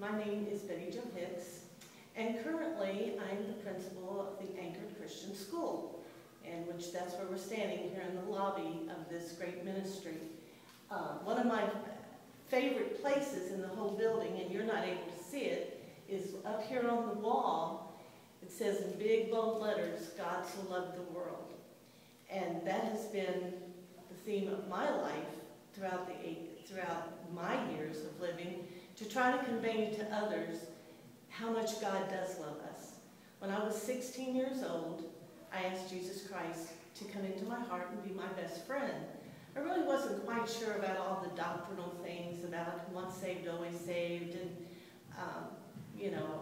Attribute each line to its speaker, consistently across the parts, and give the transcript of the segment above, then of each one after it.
Speaker 1: My name is Jo Hicks, and currently I'm the principal of the Anchored Christian School, and that's where we're standing here in the lobby of this great ministry. One of my favorite places in the whole building, and you're not able to see it, is up here on the wall. It says in big bold letters, "God so loved the world." And that has been the theme of my life throughout my years of living, to try to convey to others how much God does love us. When I was 16 years old, I asked Jesus Christ to come into my heart and be my best friend. I really wasn't quite sure about all the doctrinal things about once saved, always saved, and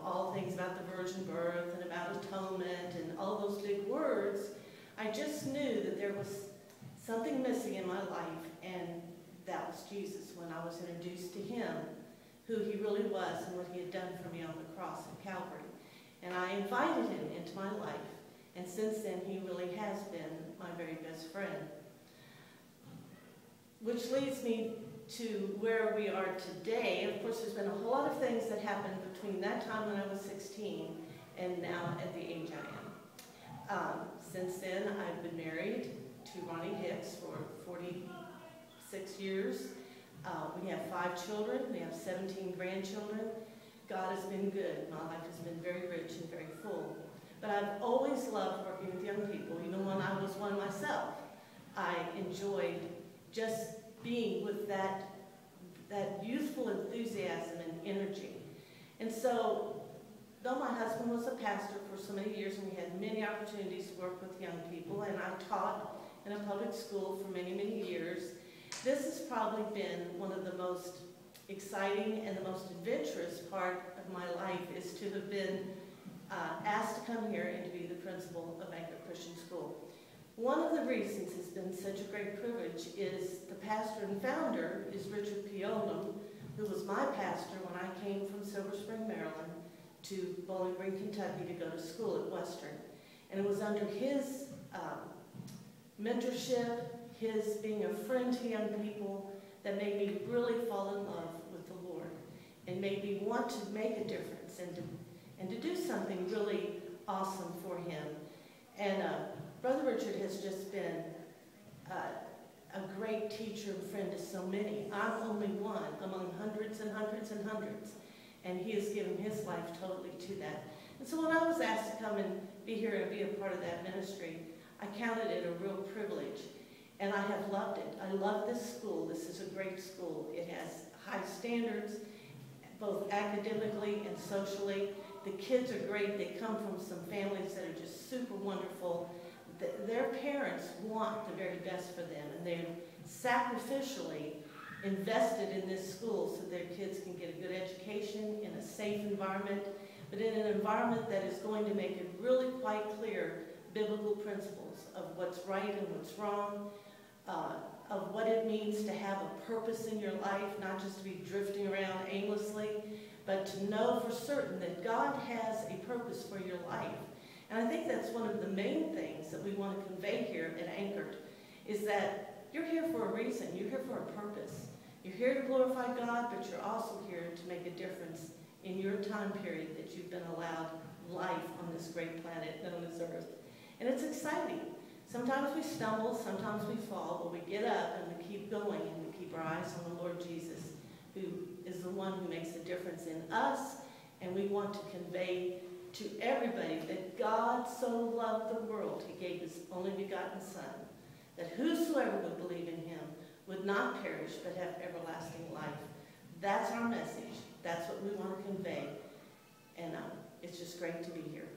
Speaker 1: all things about the virgin birth and about atonement and all those big words. I just knew that there was something missing in my life, and that was Jesus. When I was introduced to him, who he really was and what he had done for me on the cross at Calvary. And I invited him into my life, and since then he really has been my very best friend. Which leads me to where we are today. Of course, there's been a whole lot of things that happened between that time when I was 16 and now at the age I am. Since then, I've been married to Ronnie Hicks for 46 years. We have 5 children. We have 17 grandchildren. God has been good. My life has been very rich and very full. But I've always loved working with young people. Even when I was one myself, I enjoyed just being with that youthful enthusiasm and energy. And so, though my husband was a pastor for so many years, and we had many opportunities to work with young people, and I taught in a public school for many, many years, this has probably been one of the most exciting and the most adventurous part of my life, is to have been asked to come here and to be the principal of Anchored Christian School. One of the reasons it's been such a great privilege is the pastor and founder is Richard P. Oldham, who was my pastor when I came from Silver Spring, Maryland, to Bowling Green, Kentucky to go to school at Western. And it was under his mentorship, his being a friend to young people, that made me really fall in love with the Lord and made me want to make a difference and to do something really awesome for him. And Brother Richard has just been a great teacher and friend to so many. I'm only one among hundreds and hundreds and hundreds, and he has given his life totally to that. And so when I was asked to come and be here and be a part of that ministry, I counted it a real privilege. And I have loved it. I love this school. This is a great school. It has high standards, both academically and socially. The kids are great. They come from some families that are just super wonderful. Their parents want the very best for them, and they're sacrificially invested in this school so their kids can get a good education in a safe environment, but in an environment that is going to make it really quite clear biblical principles of what's right and what's wrong, of what it means to have a purpose in your life, not just to be drifting around aimlessly, but to know for certain that God has a purpose for your life. And I think that's one of the main things that we want to convey here at Anchored, is that you're here for a reason. You're here for a purpose. You're here to glorify God, but you're also here to make a difference in your time period that you've been allowed life on this great planet known as Earth. And it's exciting. Sometimes we stumble, sometimes we fall, but we get up and we keep going and we keep our eyes on the Lord Jesus, who is the one who makes a difference in us. And we want to convey to everybody that God so loved the world, he gave his only begotten Son, that whosoever would believe in him would not perish but have everlasting life. That's our message. That's what we want to convey. And it's just great to be here.